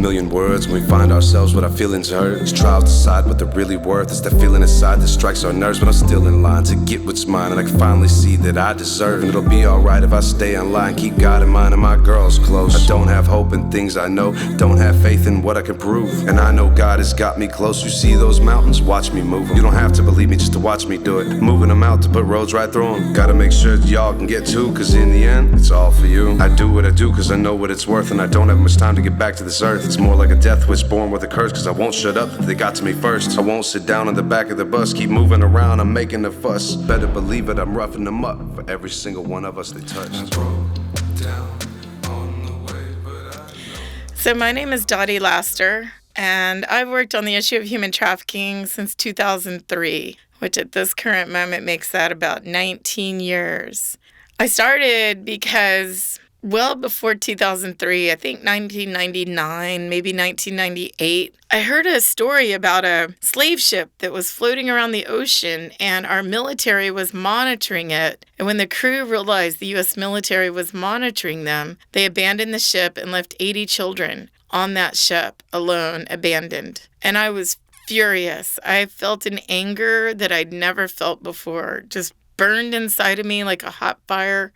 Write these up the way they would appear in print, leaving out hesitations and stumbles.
million words when we find ourselves with our feelings hurt. These trials decide what they're really worth. It's that feeling inside that strikes our nerves, but I'm still in line to get what's mine, and I can finally see that I deserve it. And it'll be alright if I stay in line, keep God in mind and my girls close. I don't have hope in things I know, don't have faith in what I can prove, and I know God has got me close. You see those mountains? Watch me move them. You don't have to believe me just to watch me do it. Moving them out to put roads right through them. Gotta make sure that y'all can get to, cause in the end, it's all for you. I do what I do cause I know what it's worth, and I don't have much time to get back to this earth. It's more like a death wish born with a curse, cause I won't shut up if they got to me first. I won't sit down in the back of the bus, keep moving around, I'm making a fuss. Better believe it, I'm roughing them up for every single one of us they touch. So my name is Dottie Laster, and I've worked on the issue of human trafficking since 2003, which at this current moment makes that about 19 years. I started because well before 2003, I think 1999, maybe 1998, I heard a story about a slave ship that was floating around the ocean, and our military was monitoring it. And when the crew realized the U.S. military was monitoring them, they abandoned the ship and left 80 children on that ship alone, abandoned. And I was furious. I felt an anger that I'd never felt before, just burned inside of me like a hot fire,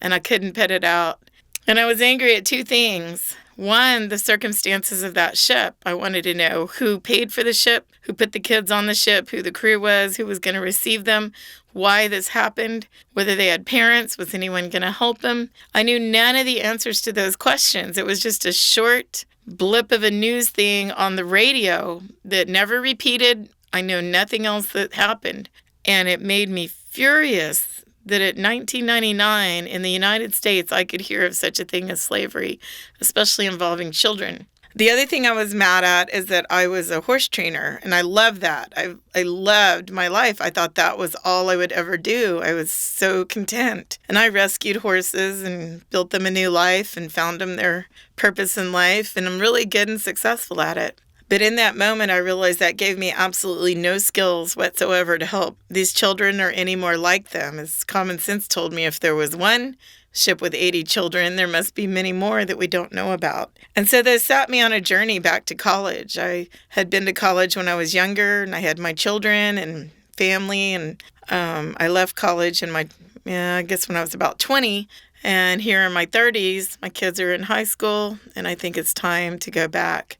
and I couldn't put it out. And I was angry at two things. One, the circumstances of that ship. I wanted to know who paid for the ship, who put the kids on the ship, who the crew was, who was going to receive them, why this happened, whether they had parents, was anyone going to help them. I knew none of the answers to those questions. It was just a short blip of a news thing on the radio that never repeated. I know nothing else that happened. And it made me furious that at 1999 in the United States, I could hear of such a thing as slavery, especially involving children. The other thing I was mad at is that I was a horse trainer, and I loved that. I loved my life. I thought that was all I would ever do. I was so content. And I rescued horses and built them a new life and found them their purpose in life, and I'm really good and successful at it. But in that moment, I realized that gave me absolutely no skills whatsoever to help these children or any more like them. As common sense told me, if there was one ship with 80 children, there must be many more that we don't know about. And so this set me on a journey back to college. I had been to college when I was younger, and I had my children and family, and I left college I guess when I was about 20. And here in my 30s, my kids are in high school, and I think it's time to go back.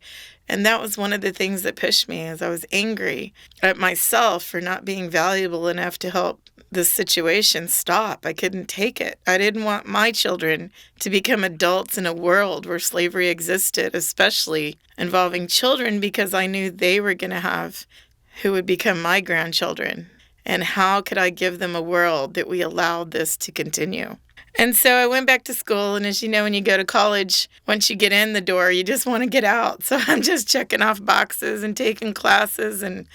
And that was one of the things that pushed me, as I was angry at myself for not being valuable enough to help this situation stop. I couldn't take it. I didn't want my children to become adults in a world where slavery existed, especially involving children, because I knew they were going to have who would become my grandchildren. And how could I give them a world that we allowed this to continue? And so I went back to school, and as you know, when you go to college, once you get in the door, you just want to get out. So I'm just checking off boxes and taking classes, and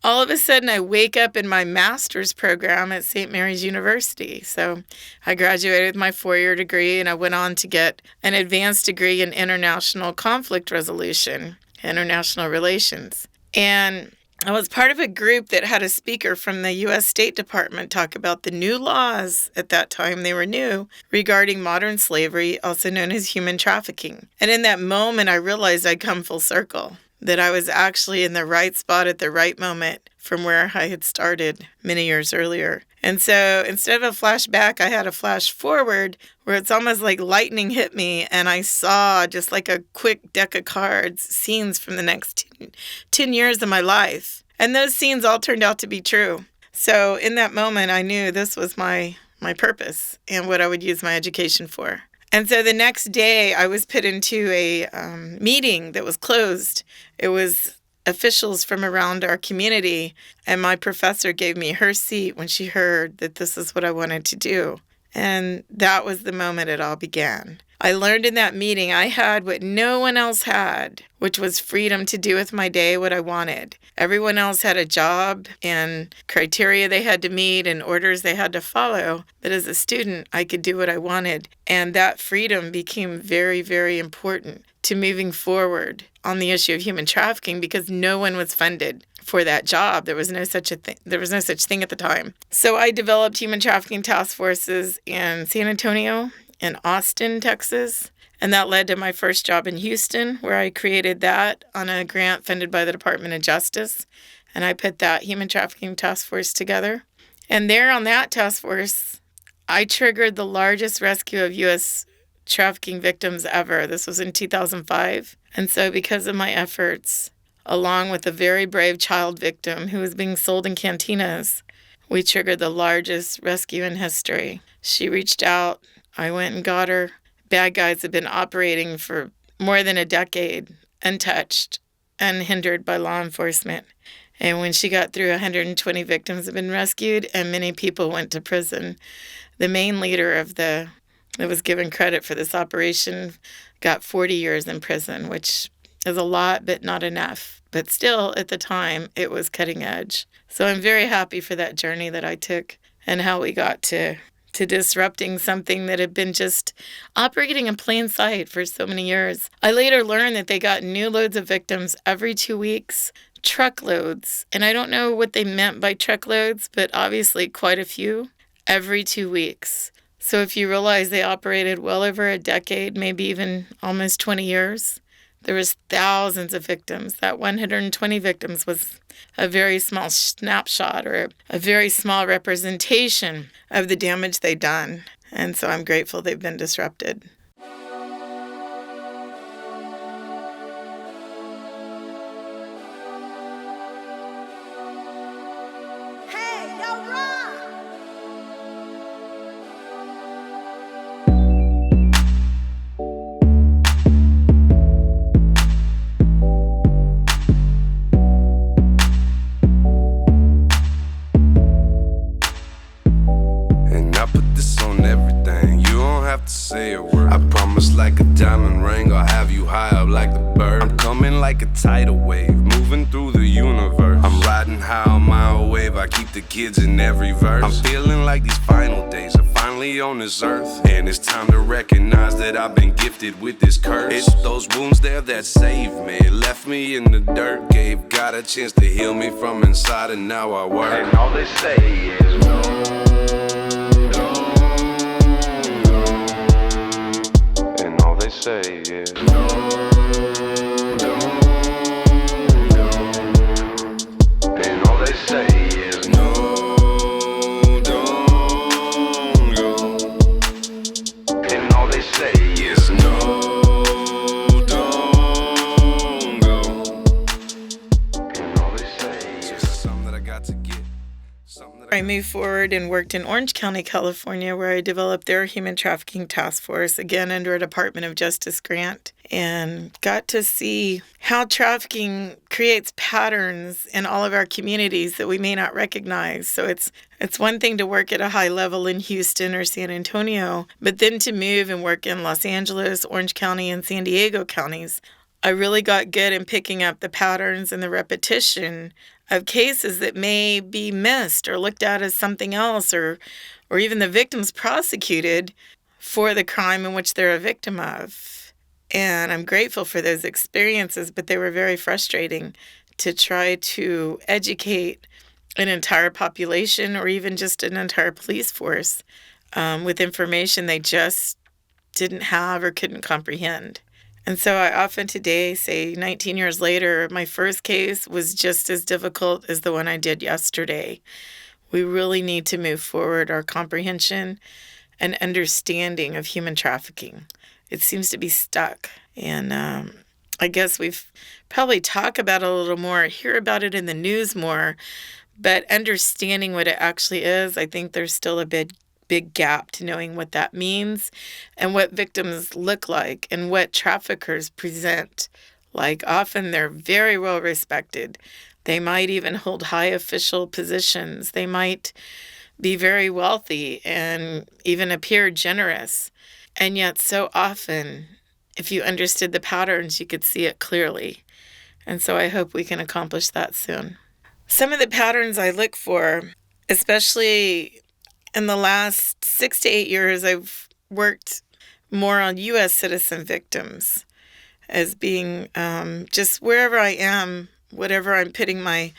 all of a sudden I wake up in my master's program at St. Mary's University. So I graduated with my 4-year degree, and I went on to get an advanced degree in international conflict resolution, international relations. And I was part of a group that had a speaker from the U.S. State Department talk about the new laws, at that time they were new, regarding modern slavery, also known as human trafficking. And in that moment, I realized I'd come full circle, that I was actually in the right spot at the right moment from where I had started many years earlier. And so instead of a flashback, I had a flash forward where it's almost like lightning hit me, and I saw, just like a quick deck of cards, scenes from the next 10 years of my life. And those scenes all turned out to be true. So in that moment, I knew this was my purpose and what I would use my education for. And so the next day, I was put into a meeting that was closed. It was officials from around our community, and my professor gave me her seat when she heard that this is what I wanted to do. And that was the moment it all began. I learned in that meeting I had what no one else had, which was freedom to do with my day what I wanted. Everyone else had a job and criteria they had to meet and orders they had to follow. But as a student, I could do what I wanted. And that freedom became very, very important to moving forward on the issue of human trafficking, because no one was funded for that job. There was no such thing at the time. So I developed human trafficking task forces in San Antonio, in Austin, Texas, And that led to my first job in Houston, where I created that on a grant funded by the Department of Justice. And I put that human trafficking task force together. And there on that task force, I triggered the largest rescue of U.S. trafficking victims ever. This was in 2005. And so because of my efforts, along with a very brave child victim who was being sold in cantinas, we triggered the largest rescue in history. She reached out. I went and got her. Bad guys have been operating for more than a decade, untouched, unhindered by law enforcement. And when she got through, 120 victims have been rescued and many people went to prison. The main leader that was given credit for this operation got 40 years in prison, which is a lot, but not enough. But still, at the time, it was cutting edge. So I'm very happy for that journey that I took and how we got to disrupting something that had been just operating in plain sight for so many years. I later learned that they got new loads of victims every 2 weeks, truckloads. And I don't know what they meant by truckloads, but obviously quite a few every 2 weeks. So if you realize they operated well over a decade, maybe even almost 20 years, there was thousands of victims. That 120 victims was a very small snapshot or a very small representation of the damage they'd done. And so I'm grateful they've been disrupted. Say a word. I promise, like a diamond ring, I'll have you high up like the bird. I'm coming like a tidal wave, moving through the universe. I'm riding high on my own wave, I keep the kids in every verse. I'm feeling like these final days are finally on this earth, and it's time to recognize that I've been gifted with this curse. It's those wounds there that saved me, left me in the dirt, gave God a chance to heal me from inside, and now I work. And all they say is no. Say yes. No, no, no. And all they say is no, don't go. And all they say is no, don't go. And all they say is just something that I got to get. I moved forward and worked in Orange County, California, where I developed their human trafficking task force, again under a Department of Justice grant, and got to see how trafficking creates patterns in all of our communities that we may not recognize. So it's one thing to work at a high level in Houston or San Antonio, but then to move and work in Los Angeles, Orange County, and San Diego counties. I really got good in picking up the patterns and the repetition of cases that may be missed or looked at as something else, or even the victims prosecuted for the crime in which they're a victim of. And I'm grateful for those experiences, but they were very frustrating to try to educate an entire population or even just an entire police force with information they just didn't have or couldn't comprehend. And so I often today say 19 years later, my first case was just as difficult as the one I did yesterday. We really need to move forward our comprehension and understanding of human trafficking. It seems to be stuck. And I guess we've probably talk about it a little more, hear about it in the news more, but understanding what it actually is, I think there's still a big gap to knowing what that means and what victims look like and what traffickers present. Like, often they're very well respected. They might even hold high official positions. They might be very wealthy and even appear generous. And yet so often, if you understood the patterns, you could see it clearly. And so I hope we can accomplish that soon. Some of the patterns I look for, especially in the last 6 to 8 years, I've worked more on U.S. citizen victims as being just wherever I am, whatever I'm putting my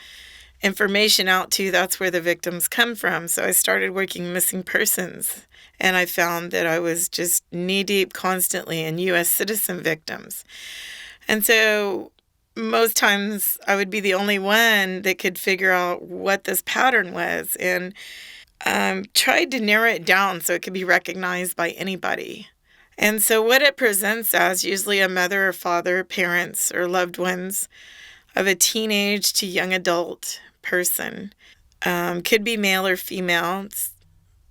information out to, that's where the victims come from. So I started working missing persons And I found that I was just knee-deep constantly in U.S. citizen victims. And so most times I would be the only one that could figure out what this pattern was, and tried to narrow it down so it could be recognized by anybody. And so what it presents as, usually a mother or father, parents, or loved ones of a teenage to young adult person. Could be male or female. It's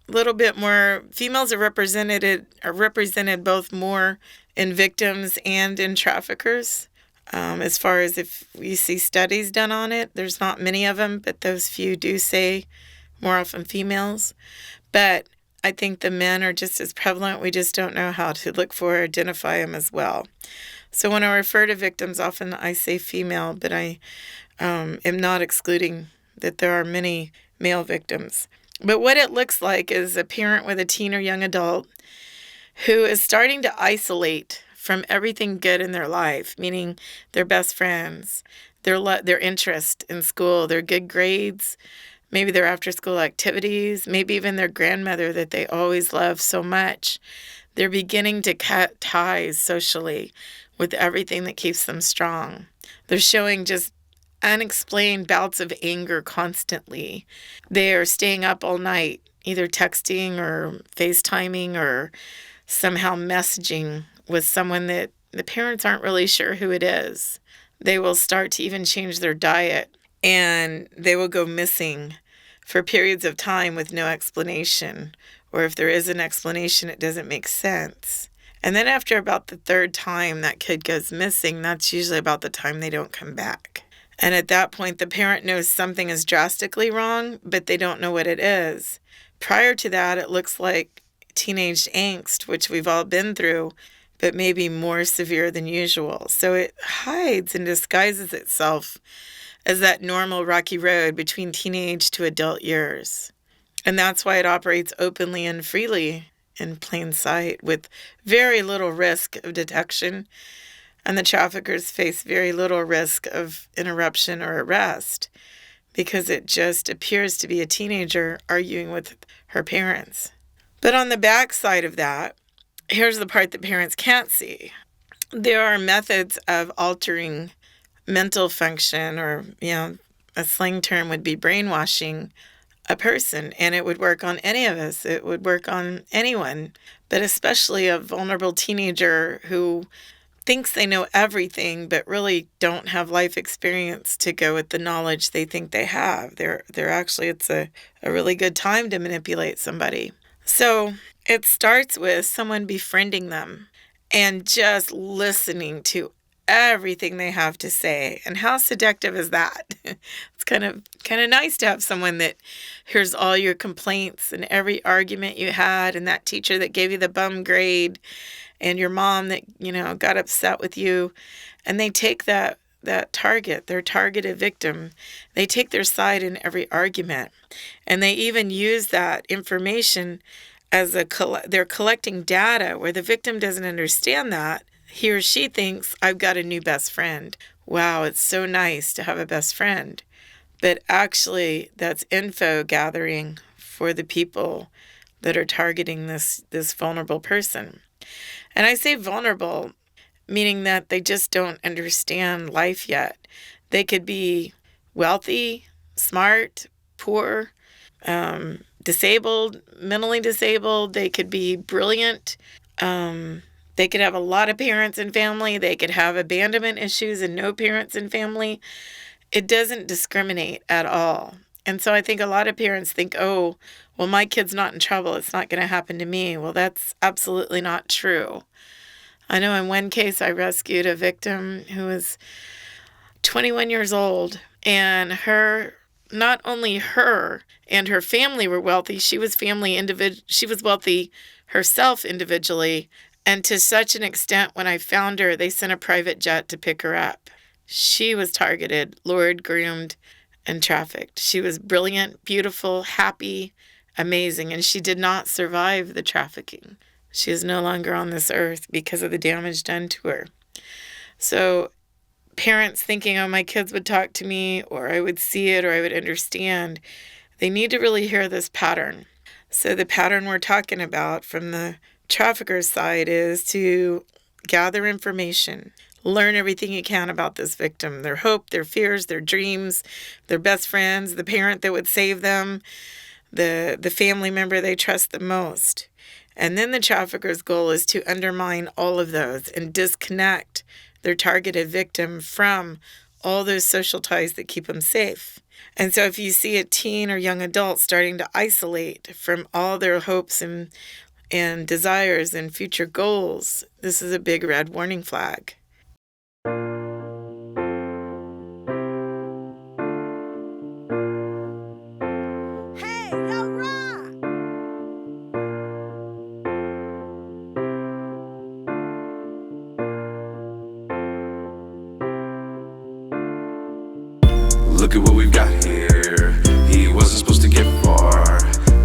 a little bit more, females are represented both more in victims and in traffickers. As far as if we see studies done on it, there's not many of them, but those few do say more often females. But I think the men are just as prevalent. We just don't know how to look for or identify them as well. So when I refer to victims, often I say female, but I am not excluding that there are many male victims. But what it looks like is a parent with a teen or young adult who is starting to isolate from everything good in their life, meaning their best friends, their interest in school, their good grades, maybe their after-school activities, maybe even their grandmother that they always love so much. They're beginning to cut ties socially with everything that keeps them strong. They're showing just unexplained bouts of anger constantly. They are staying up all night, either texting or FaceTiming or somehow messaging with someone that the parents aren't really sure who it is. They will start to even change their diet, and they will go missing for periods of time with no explanation. Or if there is an explanation, it doesn't make sense. And then after about the third time that kid goes missing, that's usually about the time they don't come back. And at that point, the parent knows something is drastically wrong, but they don't know what it is. Prior to that, it looks like teenage angst, which we've all been through, but maybe more severe than usual. So it hides and disguises itself as that normal rocky road between teenage to adult years. And that's why it operates openly and freely in plain sight with very little risk of detection. And the traffickers face very little risk of interruption or arrest because it just appears to be a teenager arguing with her parents. But on the backside of that, here's the part that parents can't see. There are methods of altering mental function, or, a slang term would be brainwashing a person, and it would work on any of us. It would work on anyone, but especially a vulnerable teenager who thinks they know everything, but really don't have life experience to go with the knowledge they think they have. They're actually, it's a really good time to manipulate somebody. So it starts with someone befriending them and just listening to everything they have to say. And how seductive is that? It's kind of nice to have someone that hears all your complaints and every argument you had, and that teacher that gave you the bum grade, and your mom that, got upset with you. And they take that target, their targeted victim, they take their side in every argument. And they even use that information as they're collecting data where the victim doesn't understand that. He or she thinks, I've got a new best friend. Wow, it's so nice to have a best friend. But actually, that's info gathering for the people that are targeting this vulnerable person. And I say vulnerable, meaning that they just don't understand life yet. They could be wealthy, smart, poor, disabled, mentally disabled. They could be brilliant. They could have a lot of parents and family. They could have abandonment issues and no parents and family. It doesn't discriminate at all. And so I think a lot of parents think, oh, well, my kid's not in trouble. It's not going to happen to me. Well, that's absolutely not true. I know in one case I rescued a victim who was 21 years old, and not only her and her family were wealthy, she was wealthy herself individually, and to such an extent when I found her, they sent a private jet to pick her up. She was targeted, lured, groomed, and trafficked. She was brilliant, beautiful, happy, amazing, and she did not survive the trafficking. She is no longer on this earth because of the damage done to her. So parents thinking, oh, my kids would talk to me, or I would see it, or I would understand, they need to really hear this pattern. So the pattern we're talking about from the trafficker's side is to gather information, learn everything you can about this victim, their hope, their fears, their dreams, their best friends, the parent that would save them, the family member they trust the most. And then the trafficker's goal is to undermine all of those and disconnect their targeted victim from all those social ties that keep them safe. And so if you see a teen or young adult starting to isolate from all their hopes and desires and future goals, this is a big red warning flag. Hey, yo, rock! Look at what we've got here. He wasn't supposed to get far,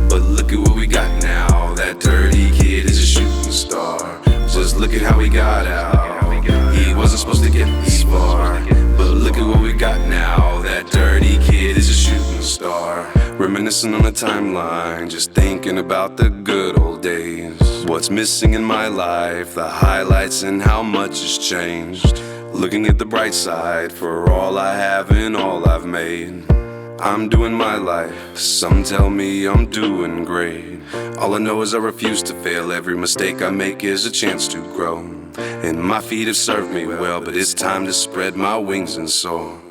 but look at what we got now. That dirty kid is a shooting star. Just look at how he got out. He wasn't supposed to get this far, but look at what we got now. That dirty kid is a shooting star. Reminiscing on the timeline, just thinking about the good old days. What's missing in my life, the highlights and how much has changed. Looking at the bright side for all I have and all I've made. I'm doing my life, some tell me I'm doing great. All I know is I refuse to fail, every mistake I make is a chance to grow. And my feet have served me well, but it's time to spread my wings and soar.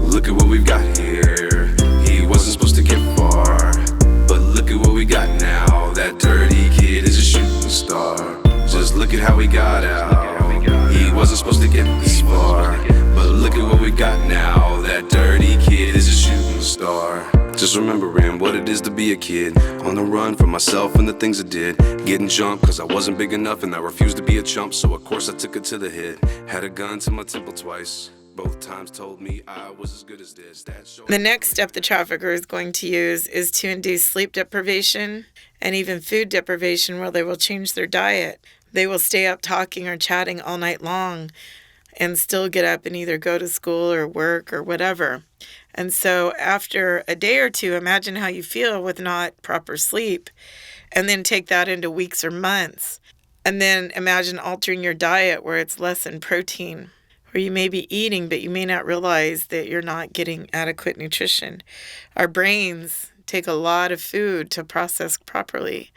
Look at what we've got here, he wasn't supposed to get far, but look at what we got now. That dirty kid is a shooting star. Just look at how he got out. He wasn't supposed to get this far, but look at what we got now. That dirty kid is a shooting star. Just remembering what it is to be a kid, on the run from myself and the things I did. Getting jumped cause I wasn't big enough and I refused to be a chump, so of course I took it to the head. Had a gun to my temple twice, both times told me I was as good as this. The next step the trafficker is going to use is to induce sleep deprivation and even food deprivation, where they will change their diet. They will stay up talking or chatting all night long and still get up and either go to school or work or whatever. And so after a day or two, imagine how you feel with not proper sleep, and then take that into weeks or months. And then imagine altering your diet where it's less in protein, where you may be eating, but you may not realize that you're not getting adequate nutrition. Our brains take a lot of food to process properly.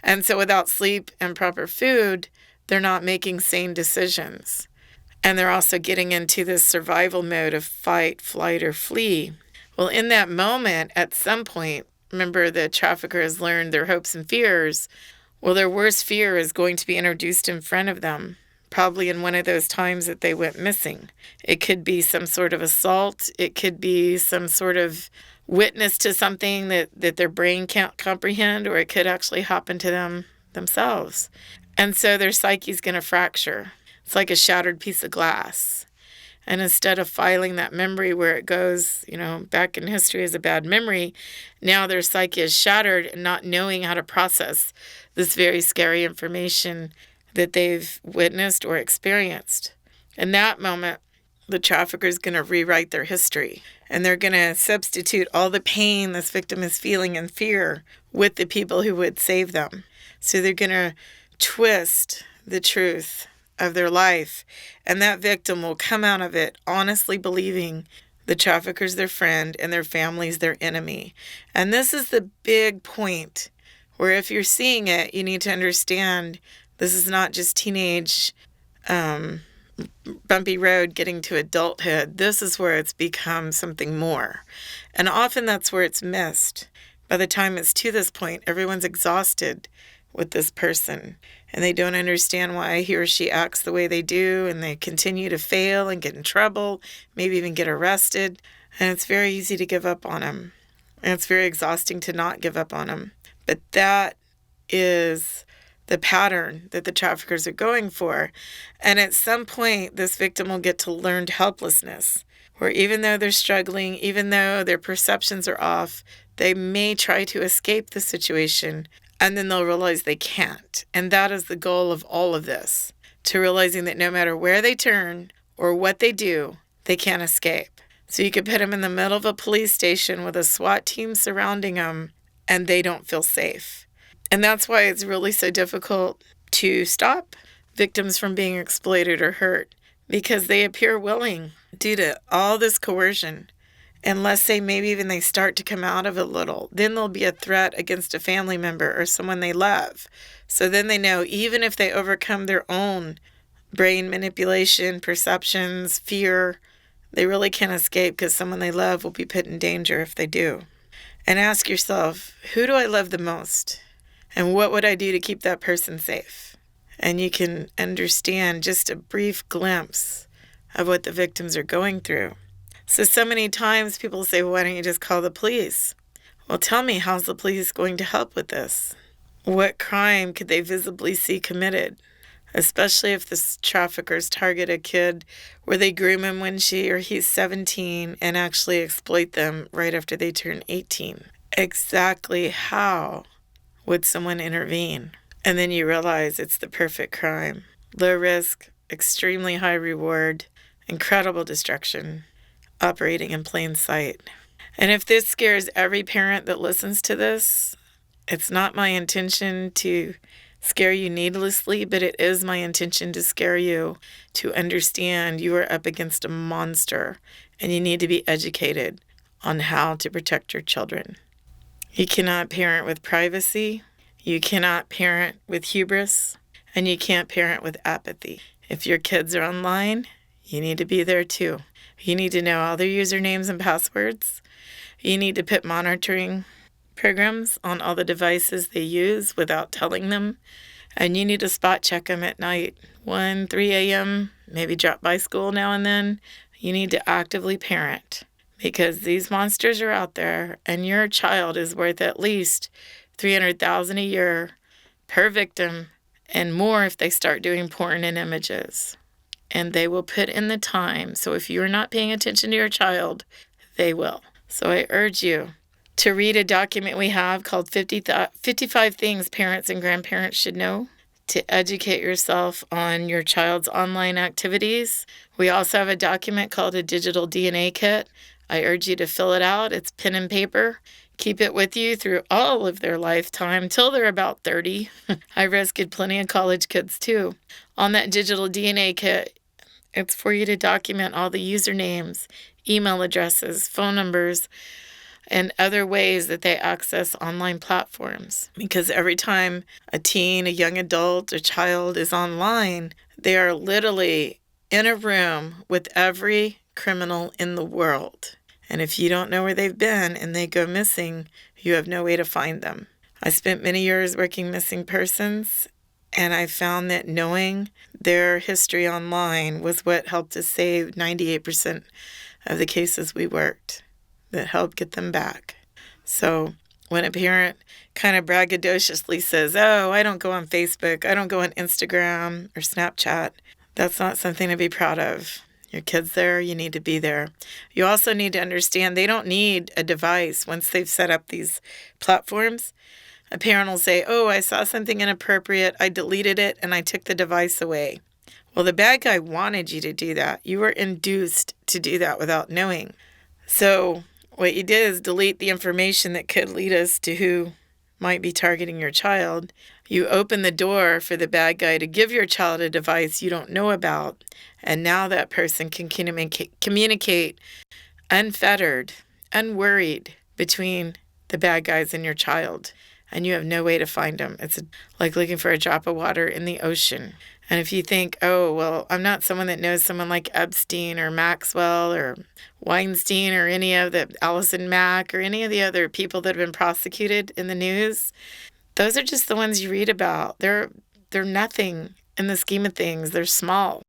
And so without sleep and proper food, they're not making sane decisions. And they're also getting into this survival mode of fight, flight, or flee. Well, in that moment, at some point, remember the trafficker has learned their hopes and fears. Well, their worst fear is going to be introduced in front of them, probably in one of those times that they went missing. It could be some sort of assault. It could be some sort of witness to something that their brain can't comprehend, or it could actually happen to them themselves. And so their psyche's going to fracture. It's like a shattered piece of glass. And instead of filing that memory where it goes, back in history as a bad memory, now their psyche is shattered and not knowing how to process this very scary information that they've witnessed or experienced. In that moment, the trafficker is going to rewrite their history, and they're going to substitute all the pain this victim is feeling and fear with the people who would save them. So they're going to twist the truth of their life, and that victim will come out of it honestly believing the trafficker's their friend and their family's their enemy. And this is the big point, where if you're seeing it, you need to understand this is not just teenage bumpy road getting to adulthood. This is where it's become something more. And often that's where it's missed. By the time it's to this point, everyone's exhausted with this person, and they don't understand why he or she acts the way they do, and they continue to fail and get in trouble, maybe even get arrested. And it's very easy to give up on them. And it's very exhausting to not give up on them. But that is the pattern that the traffickers are going for. And at some point, this victim will get to learned helplessness, where even though they're struggling, even though their perceptions are off, they may try to escape the situation, and then they'll realize they can't. And that is the goal of all of this, to realizing that no matter where they turn or what they do, they can't escape. So you could put them in the middle of a police station with a SWAT team surrounding them, and they don't feel safe. And that's why it's really so difficult to stop victims from being exploited or hurt, because they appear willing due to all this coercion. And let's say maybe even they start to come out of it a little, then there'll be a threat against a family member or someone they love. So then they know even if they overcome their own brain manipulation, perceptions, fear, they really can't escape because someone they love will be put in danger if they do. And ask yourself, who do I love the most? And what would I do to keep that person safe? And you can understand just a brief glimpse of what the victims are going through. So many times people say, well, why don't you just call the police? Well, tell me, how's the police going to help with this? What crime could they visibly see committed? Especially if the traffickers target a kid where they groom him when she or he's 17 and actually exploit them right after they turn 18. Exactly how would someone intervene? And then you realize it's the perfect crime. Low risk, extremely high reward, incredible destruction, operating in plain sight. And if this scares every parent that listens to this, it's not my intention to scare you needlessly, but it is my intention to scare you to understand you are up against a monster and you need to be educated on how to protect your children. You cannot parent with privacy, you cannot parent with hubris, and you can't parent with apathy. If your kids are online, you need to be there too. You need to know all their usernames and passwords. You need to put monitoring programs on all the devices they use without telling them. And you need to spot check them at night, 1, 3 a.m., maybe drop by school now and then. You need to actively parent because these monsters are out there and your child is worth at least $300,000 a year per victim and more if they start doing porn and images. And they will put in the time. So if you're not paying attention to your child, they will. So I urge you to read a document we have called 55 Things Parents and Grandparents Should Know to educate yourself on your child's online activities. We also have a document called a Digital DNA Kit. I urge you to fill it out. It's pen and paper. Keep it with you through all of their lifetime till they're about 30. I rescued plenty of college kids too. On that Digital DNA Kit, it's for you to document all the usernames, email addresses, phone numbers, and other ways that they access online platforms. Because every time a teen, a young adult, a child is online, they are literally in a room with every criminal in the world. And if you don't know where they've been and they go missing, you have no way to find them. I spent many years working missing persons, and I found that knowing their history online was what helped us save 98% of the cases we worked that helped get them back. So when a parent kind of braggadociously says, oh, I don't go on Facebook, I don't go on Instagram or Snapchat, that's not something to be proud of. Your kid's there, you need to be there. You also need to understand they don't need a device once they've set up these platforms. A parent will say, oh, I saw something inappropriate, I deleted it, and I took the device away. Well, the bad guy wanted you to do that. You were induced to do that without knowing. So what you did is delete the information that could lead us to who might be targeting your child. You open the door for the bad guy to give your child a device you don't know about, and now that person can communicate unfettered, unworried between the bad guys and your child, and you have no way to find them. It's like looking for a drop of water in the ocean. And if you think, oh, well, I'm not someone that knows someone like Epstein or Maxwell or Weinstein or any of the Allison Mack or any of the other people that have been prosecuted in the news, those are just the ones you read about. They're nothing in the scheme of things. They're small.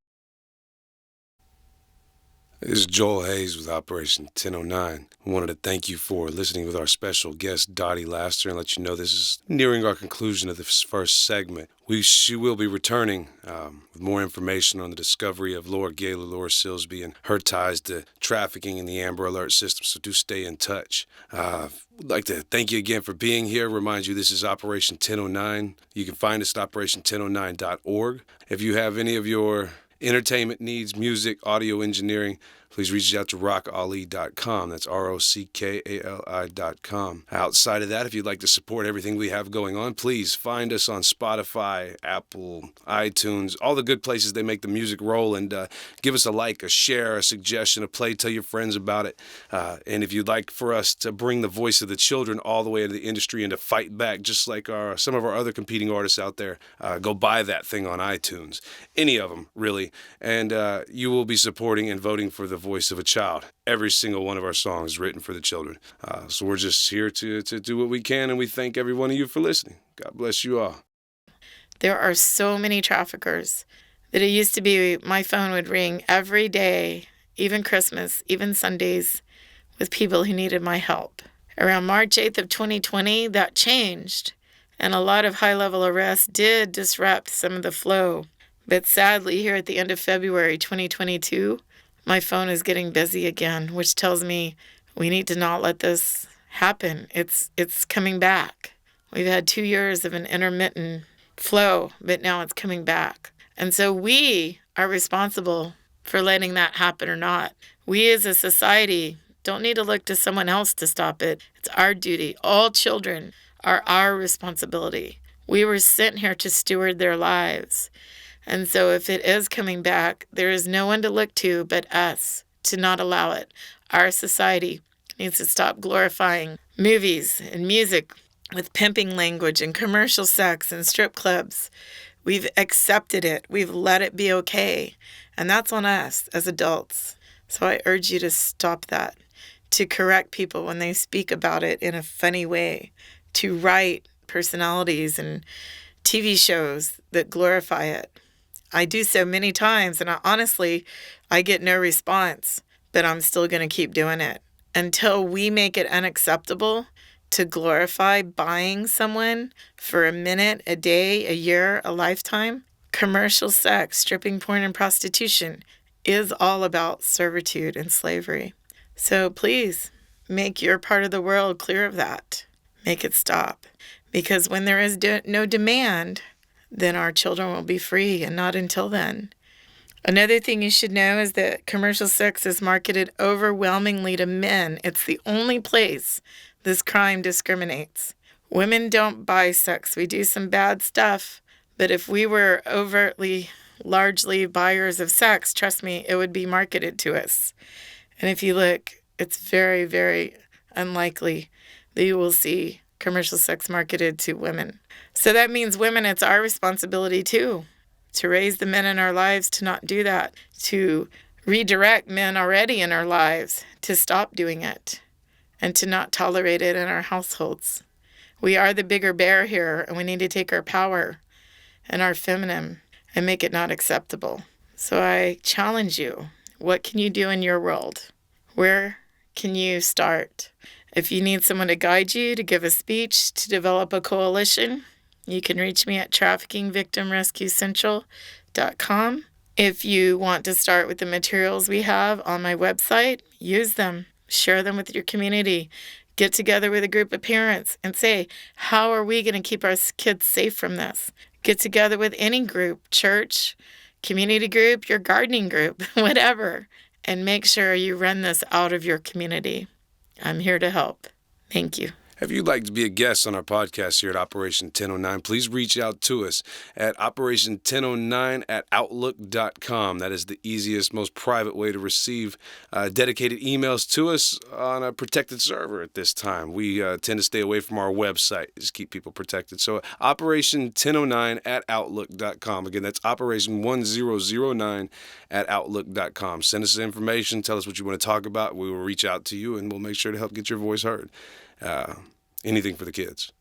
This is Joel Hayes with Operation 1009. I wanted to thank you for listening with our special guest, Dottie Laster, and let you know this is nearing our conclusion of this first segment. She will be returning with more information on the discovery of Gayler, Laura Silsby, and her ties to trafficking in the Amber Alert system, so do stay in touch. I'd like to thank you again for being here. Remind you, this is Operation 1009. You can find us at operation1009.org. If you have any of your entertainment needs, music, audio engineering, please reach out to rockali.com. That's ROCKALI.com. Outside of that, if you'd like to support everything we have going on, please find us on Spotify, Apple, iTunes, all the good places they make the music roll, and give us a like, a share, a suggestion, a play, tell your friends about it. And if you'd like for us to bring the voice of the children all the way into the industry and to fight back, just like some of our other competing artists out there, go buy that thing on iTunes. Any of them, really. And you will be supporting and voting for the voice of a child. Every single one of our songs is written for the children. So we're just here to do what we can, and we thank every one of you for listening. God bless you all. There are so many traffickers that it used to be my phone would ring every day, even Christmas, even Sundays, with people who needed my help. Around March 8th of 2020, that changed, and a lot of high-level arrests did disrupt some of the flow. But sadly, here at the end of February 2022, my phone is getting busy again, which tells me we need to not let this happen. It's coming back. We've had 2 years of an intermittent flow, but now it's coming back. And so we are responsible for letting that happen or not. We as a society don't need to look to someone else to stop it. It's our duty. All children are our responsibility. We were sent here to steward their lives. And so if it is coming back, there is no one to look to but us to not allow it. Our society needs to stop glorifying movies and music with pimping language and commercial sex and strip clubs. We've accepted it. We've let it be okay. And that's on us as adults. So I urge you to stop that, to correct people when they speak about it in a funny way, to write personalities and TV shows that glorify it. I do so many times, and honestly, I get no response, but I'm still going to keep doing it until we make it unacceptable to glorify buying someone for a minute, a day, a year, a lifetime. Commercial sex, stripping porn, and prostitution is all about servitude and slavery. So please make your part of the world clear of that. Make it stop. Because when there is no demand, then our children will be free, and not until then. Another thing you should know is that commercial sex is marketed overwhelmingly to men. It's the only place this crime discriminates. Women don't buy sex. We do some bad stuff, but if we were overtly, largely buyers of sex, trust me, it would be marketed to us. And if you look, it's very, very unlikely that you will see commercial sex marketed to women. So that means women, it's our responsibility too, to raise the men in our lives to not do that, to redirect men already in our lives to stop doing it, and to not tolerate it in our households. We are the bigger bear here, and we need to take our power and our feminine and make it not acceptable. So I challenge you, what can you do in your world? Where can you start? If you need someone to guide you, to give a speech, to develop a coalition, you can reach me at TraffickingVictimRescueCentral.com. If you want to start with the materials we have on my website, use them. Share them with your community. Get together with a group of parents and say, how are we going to keep our kids safe from this? Get together with any group, church, community group, your gardening group, whatever, and make sure you run this out of your community. I'm here to help. Thank you. If you'd like to be a guest on our podcast here at Operation 1009, please reach out to us at operation1009@outlook.com. That is the easiest, most private way to receive dedicated emails to us on a protected server at this time. We tend to stay away from our website, just keep people protected. So operation1009@outlook.com. Again, that's operation1009@outlook.com. Send us information. Tell us what you want to talk about. We will reach out to you, and we'll make sure to help get your voice heard. Anything for the kids.